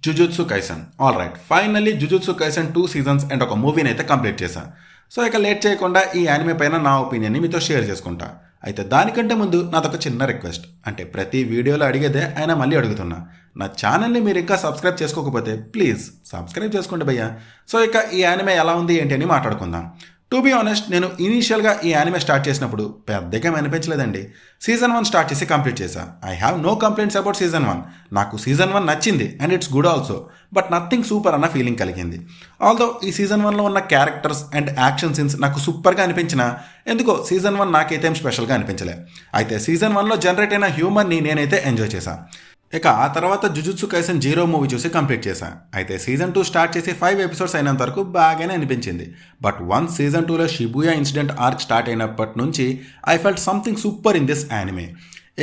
Jujutsu కైసన్. All right, finally jujutsu కైసన్ 2 seasons and ఒక మూవీని అయితే కంప్లీట్ చేశాను. సో ఇక లేట్ చేయకుండా ఈ యానిమే పైన నా ఒపీనియన్ని మీతో షేర్ చేసుకుంటా. అయితే దానికంటే ముందు నాదొక చిన్న రిక్వెస్ట్. అంటే ప్రతి వీడియోలో అడిగేదే అయినా మళ్ళీ అడుగుతున్నా. నా ఛానల్ని మీరు ఇంకా సబ్స్క్రైబ్ చేసుకోకపోతే ప్లీజ్ సబ్స్క్రైబ్ చేసుకోండి భయ్యా. సో ఇక ఈ యానిమే ఎలా ఉంది ఏంటి అని మాట్లాడుకుందాం. టు బీ ఆనెస్ట్, నేను ఇనీషియల్గా ఈ యానిమే స్టార్ట్ చేసినప్పుడు పెద్దగా అనిపించలేదండి. సీజన్ 1 స్టార్ట్ చేసి కంప్లీట్ చేశా. I have no complaints about season 1. నాకు సీజన్ 1 నచ్చింది and it's good also. But nothing super అన్న ఫీలింగ్ కలిగింది. ఆల్దో ఈ సీజన్ 1లో ఉన్న క్యారెక్టర్స్ అండ్ యాక్షన్ సీన్స్ నాకు సూపర్గా అనిపించినా ఎందుకో సీజన్ 1 నాకైతే ఏం స్పెషల్గా అనిపించలే. అయితే సీజన్ 1లో జనరేట్ అయిన హ్యూమర్ని నేనైతే ఎంజాయ్ చేశాను. ఇక ఆ తర్వాత జుజుత్సు కైసన్ 0 మూవీ చూసి కంప్లీట్ చేశాను. అయితే సీజన్ 2 స్టార్ట్ చేసి 5 ఎపిసోడ్స్ అయినంత వరకు బాగానే అనిపించింది. బట్ వన్స్ సీజన్ 2లో షిబుయా ఇన్సిడెంట్ ఆర్క్ స్టార్ట్ అయినప్పటి నుంచి I felt something super in this anime.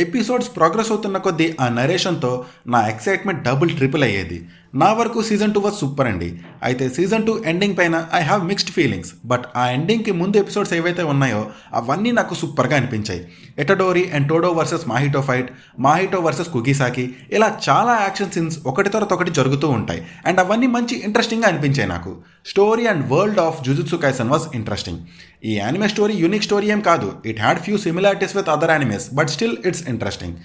Episodes progress అవుతున్న కొద్దీ ఆ నరేషన్తో నా ఎక్సైట్మెంట్ డబుల్ ట్రిపుల్ అయ్యేది. నా వరకు సీజన్ 2 వాజ్ సూపర్ అండి. అయితే సీజన్ 2 ఎండింగ్ పైన I have mixed feelings. But ఆ ఎండింగ్కి ముందు ఎపిసోడ్స్ ఏవైతే ఉన్నాయో అవన్నీ నాకు సూపర్గా అనిపించాయి. ఎటడోరీ అండ్ టోడో వర్సెస్ మాహిటో ఫైట్, మాహిటో వర్సెస్ కుగిసాకి, ఇలా చాలా యాక్షన్ సీన్స్ ఒకటి తర్వాత ఒకటి జరుగుతూ ఉంటాయి. అండ్ అవన్నీ మంచి ఇంట్రెస్టింగ్గా అనిపించాయి నాకు. Story and world of jujutsu కైసన్ was interesting. ఈ యానిమే స్టోరీ యూనిక్ స్టోరీ ఏం కాదు. It had few similarities with other animes but still it's interesting.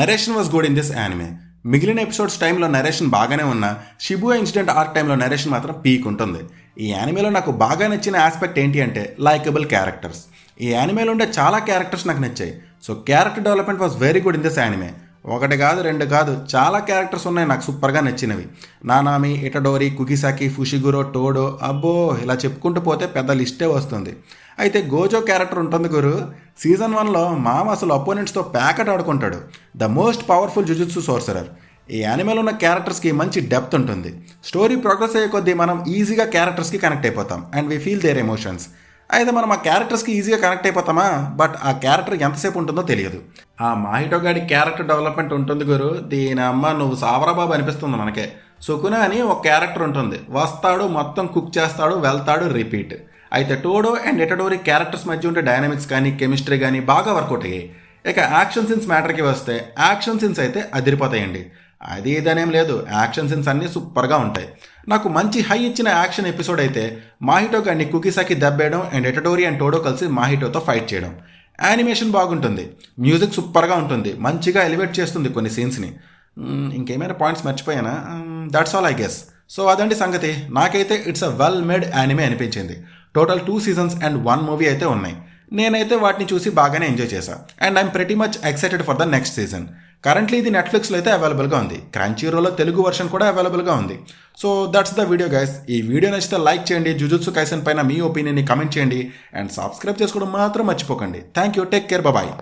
Narration was good in this anime. మిగిలిన ఎపిసోడ్స్ టైంలో నరేషన్ బాగానే ఉన్నా షిబుయా ఇన్సిడెంట్ ఆర్క్ టైంలో narration మాత్రం peak ఉంటుంది. ఈ యానిమేలో నాకు బాగా నచ్చిన ఆస్పెక్ట్ ఏంటి అంటే లైకబుల్ క్యారెక్టర్స్. ఈ యానిమేలో ఉండే చాలా క్యారెక్టర్స్ నాకు నచ్చాయి. So character development was very good in this anime. ఒకటి కాదు, రెండు కాదు, చాలా క్యారెక్టర్స్ ఉన్నాయి నాకు సూపర్గా నచ్చినవి. నానామి, ఇటడోరి, కుగిసాకి, ఫుషిగురో, టోడో, అబ్బో ఇలా చెప్పుకుంటూ పోతే పెద్ద లిస్టే వస్తుంది. అయితే గోజో క్యారెక్టర్ ఉంటుంది గురు. సీజన్ 1లో మామ అసలు అపోనెంట్స్తో ప్యాకెట్ ఆడుకుంటాడు. The most powerful jujutsu sorcerer. ఈ యానిమేలో ఉన్న క్యారెక్టర్స్కి మంచి డెప్త్ ఉంటుంది. స్టోరీ ప్రోగ్రెస్ అయ్యే కొద్దీ మనం ఈజీగా క్యారెక్టర్స్కి కనెక్ట్ అయిపోతాం and we feel there emotions. అయితే మనం ఆ క్యారెక్టర్స్కి ఈజీగా కనెక్ట్ అయిపోతామా, బట్ ఆ క్యారెక్టర్ ఎంతసేపు ఉంటుందో తెలియదు. ఆ మాహిటో గాడి క్యారెక్టర్ డెవలప్మెంట్ ఉంటుంది గురు. దీని అమ్మ నువ్వు సావరాబాబు అనిపిస్తుంది మనకే. సుకున అని ఒక క్యారెక్టర్ ఉంటుంది. వస్తాడు, మొత్తం కుక్ చేస్తాడు, వెళ్తాడు, రిపీట్. అయితే టోడో అండ్ ఎటడోరి క్యారెక్టర్స్ మధ్య ఉండే డైనమిక్స్ కానీ కెమిస్ట్రీ కానీ బాగా వర్కౌట్ అయ్యాయి. ఇక యాక్షన్ సీన్స్ మ్యాటర్కి వస్తే యాక్షన్ సీన్స్ అయితే అదిరిపోతాయండి. అది ఇదనేం లేదు, యాక్షన్ సీన్స్ అన్నీ సూపర్గా ఉంటాయి. నాకు మంచి హై ఇచ్చిన యాక్షన్ ఎపిసోడ్ అయితే మాహిటో గాడిని కుకిసాకి దెబ్బేయడం అండ్ ఎటడోరి అండ్ టోడో కలిసి మాహిటోతో ఫైట్ చేయడం. యానిమేషన్ బాగుంటుంది, మ్యూజిక్ సూపర్గా ఉంటుంది, మంచిగా ఎలివేట్ చేస్తుంది కొన్ని సీన్స్ని. ఇంకేమైనా పాయింట్స్ మర్చిపోయానా? That's all I guess. So అదండి సంగతి. నాకైతే it's a well made anime అనిపించింది. టోటల్ 2 సీజన్స్ అండ్ 1 మూవీ అయితే ఉన్నాయి. నేనైతే వాటిని చూసి బాగానే ఎంజాయ్ చేశాను and I'm pretty much excited for the next season. Currently ఇది నెట్ఫ్లిక్స్లో అయితే అవైలబుల్గా ఉంది. క్రంచీరోలో తెలుగు వర్షన్ కూడా అవైలబుల్గా ఉంది. So that's the video guys. ఈ వీడియో నచ్చితే లైక్ చేయండి, జుజుత్సు కైసన్ పైన మీ ఒపీనియన్ని కమెంట్ చేయండి అండ్ సబ్స్క్రైబ్ చేసుకోవడం మాత్రం మర్చిపోకండి. Thank you, take care, bye.